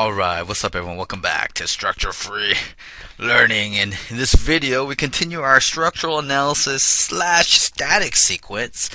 Alright, what's up everyone? Welcome back to Structure Free Learning. And in this video, we continue our structural analysis slash static sequence.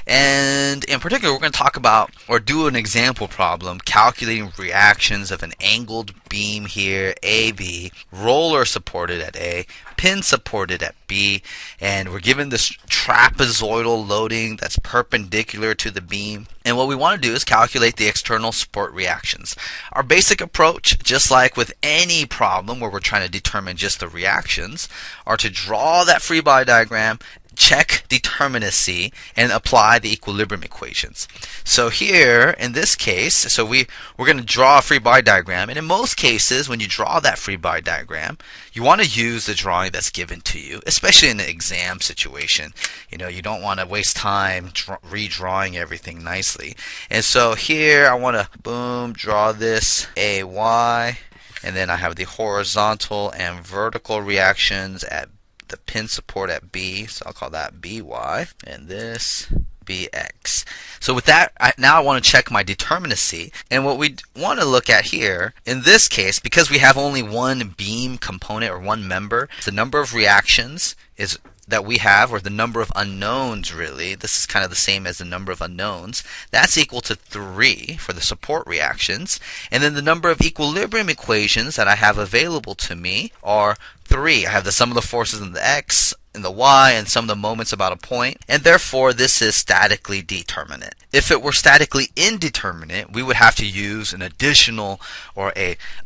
And in particular, we're going to talk about or do an example problem calculating reactions of an angled beam here, AB, roller supported at A, pin supported at B, and we're given this trapezoidal loading that's perpendicular to the beam. And what we want to do is calculate the external support reactions. Our basic approach, just like with any problem where we're trying to determine just the reactions, are to draw that free body diagram, check determinacy, and apply the equilibrium equations. So here, in this case, we're going to draw a free body diagram, and in most cases, when you draw that free body diagram, you want to use the drawing that's given to you, especially in an exam situation. You know, you don't want to waste time redrawing everything nicely. And so here, I want to, draw this AY, and then I have the horizontal and vertical reactions at the pin support at B, so I'll call that BY, and this BX. So with that, now I want to check my determinacy, and what we want to look at here, in this case, because we have only one beam component or one member, the number of reactions is that we have, or the number of unknowns really, this is kind of the same as the number of unknowns, that's equal to 3 for the support reactions, and then the number of equilibrium equations that I have available to me are 3. I have the sum of the forces in the X, in the Y, and some of the moments about a point, and therefore this is statically determinate. If it were statically indeterminate, we would have to use an additional or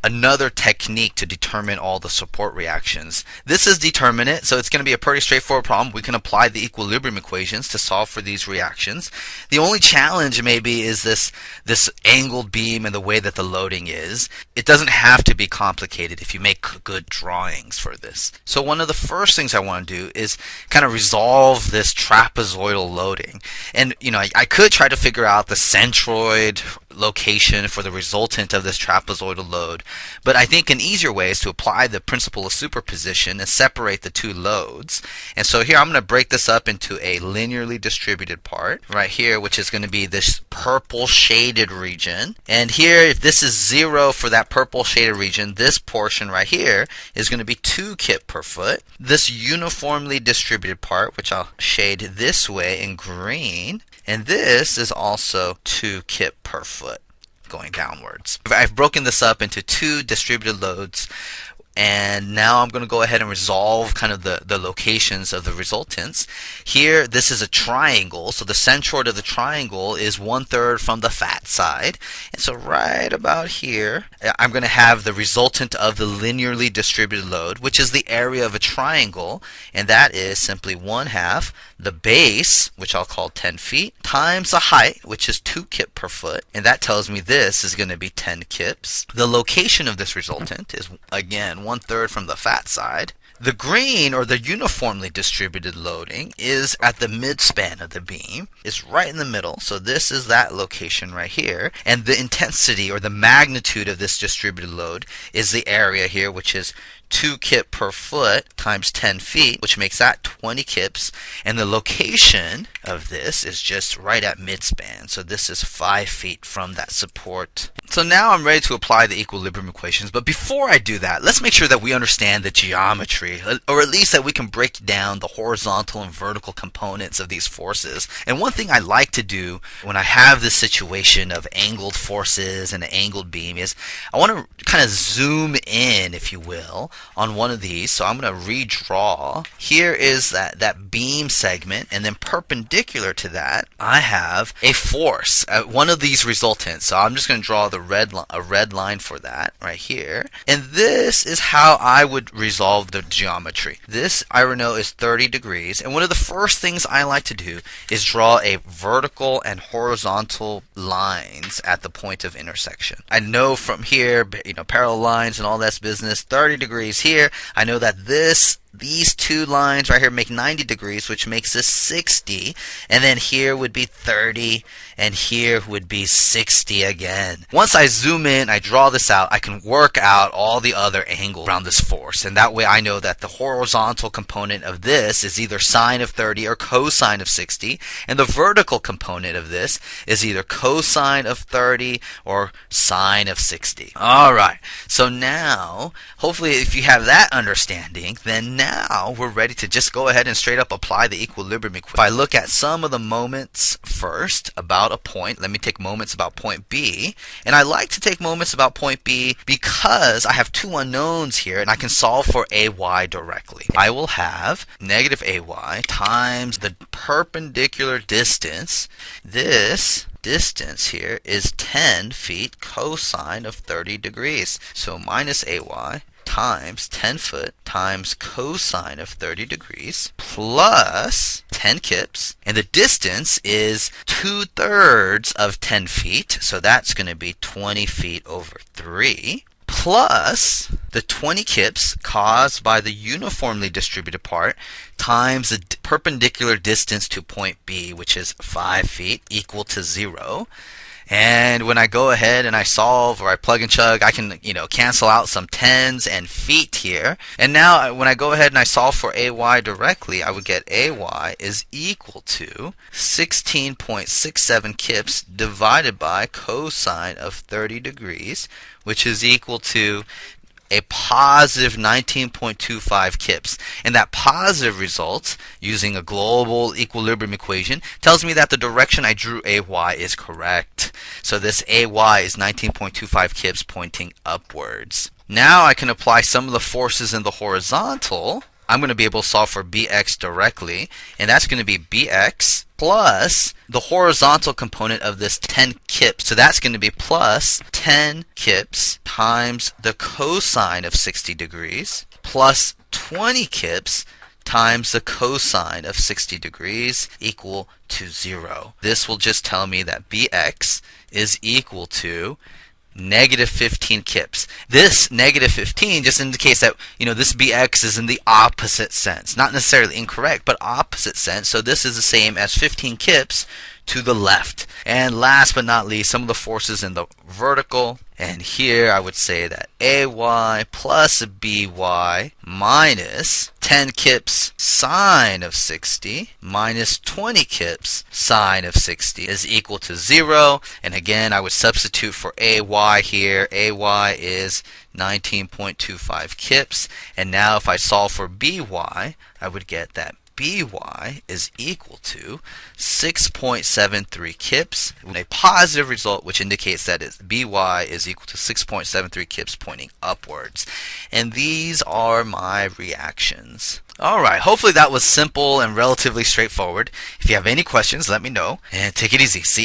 another technique to determine all the support reactions. This is determinate, so it's going to be a pretty straightforward problem. We can apply the equilibrium equations to solve for these reactions. The only challenge maybe is this angled beam and the way that the loading is. It doesn't have to be complicated if you make good drawings for this. So one of the first things I want to do is kind of resolve this trapezoidal loading. And you know, I could try to figure out the centroid location for the resultant of this trapezoidal load, but I think an easier way is to apply the principle of superposition and separate the two loads. And so here I'm going to break this up into a linearly distributed part right here, which is going to be this purple shaded region. And here, if this is 0 for that purple shaded region, this portion right here is going to be 2 kip per foot. This uniformly distributed part, which I'll shade this way in green, and this is also 2 kip per foot going downwards. I've broken this up into 2 distributed loads, and now I'm going to go ahead and resolve kind of the locations of the resultants. Here, this is a triangle, so the centroid of the triangle is 1/3 from the fat side. And so right about here, I'm going to have the resultant of the linearly distributed load, which is the area of a triangle, and that is simply 1/2 the base, which I'll call 10 feet, times the height, which is 2 kip per foot, and that tells me this is going to be 10 kips. The location of this resultant is, again, 1/3 from the fat side. The green, or the uniformly distributed loading, is at the midspan of the beam. It's right in the middle, so this is that location right here. And the intensity, or the magnitude of this distributed load, is the area here, which is 2 kip per foot times 10 feet, which makes that 20 kips. And the location of this is just right at midspan. So this is 5 feet from that support. So now I'm ready to apply the equilibrium equations. But before I do that, let's make sure that we understand the geometry, or at least that we can break down the horizontal and vertical components of these forces. And one thing I like to do when I have this situation of angled forces and an angled beam is I want to kind of zoom in, if you will, on one of these. So I'm going to redraw. Here is that beam segment, and then perpendicular to that I have a force at one of these resultants. So I'm just going to draw a red line for that right here. And this is how I would resolve the geometry. This I know is 30 degrees, and one of the first things I like to do is draw a vertical and horizontal lines at the point of intersection. I know from here, you know, parallel lines and all that business, 30 degrees here, I know that this these two lines right here make 90 degrees, which makes this 60, and then here would be 30, and here would be 60 again. Once I zoom in, I draw this out, I can work out all the other angles around this force, and that way I know that the horizontal component of this is either sine of 30 or cosine of 60, and the vertical component of this is either cosine of 30 or sine of 60. Alright, so now, hopefully if you have that understanding, then now we're ready to just go ahead and straight up apply the equilibrium equation. If I look at some of the moments first about a point, let me take moments about point B, and I like to take moments about point B because I have two unknowns here and I can solve for AY directly. I will have negative AY times the perpendicular distance. This distance here is 10 feet cosine of 30 degrees. So minus AY times 10 foot times cosine of 30 degrees plus 10 kips, and the distance is 2/3 of 10 feet, so that's going to be 20 feet over 3, plus the 20 kips caused by the uniformly distributed part times the perpendicular distance to point B, which is 5 feet, equal to 0. And when I go ahead and I solve or I plug and chug, I can, cancel out some tens and feet here. And now when I go ahead and I solve for AY directly, I would get AY is equal to 16.67 kips divided by cosine of 30 degrees, which is equal to a positive 19.25 kips. And that positive result, using a global equilibrium equation, tells me that the direction I drew AY is correct. So this AY is 19.25 kips pointing upwards. Now I can apply some of the forces in the horizontal. I'm going to be able to solve for BX directly, and that's going to be BX plus the horizontal component of this 10 kips. So that's going to be plus 10 kips times the cosine of 60 degrees plus 20 kips times the cosine of 60 degrees equal to 0. This will just tell me that BX is equal to negative 15 kips. This negative 15 just indicates that, this BX is in the opposite sense. Not necessarily incorrect, but opposite sense. So this is the same as 15 kips to the left. And last but not least, some of the forces in the vertical. And here I would say that AY plus BY minus 10 kips sine of 60 minus 20 kips sine of 60 is equal to 0. And again, I would substitute for AY here. AY is 19.25 kips. And now if I solve for BY, I would get that BY is equal to 6.73 kips, a positive result which indicates that BY is equal to 6.73 kips pointing upwards. And these are my reactions. Alright, hopefully that was simple and relatively straightforward. If you have any questions, let me know, and take it easy. See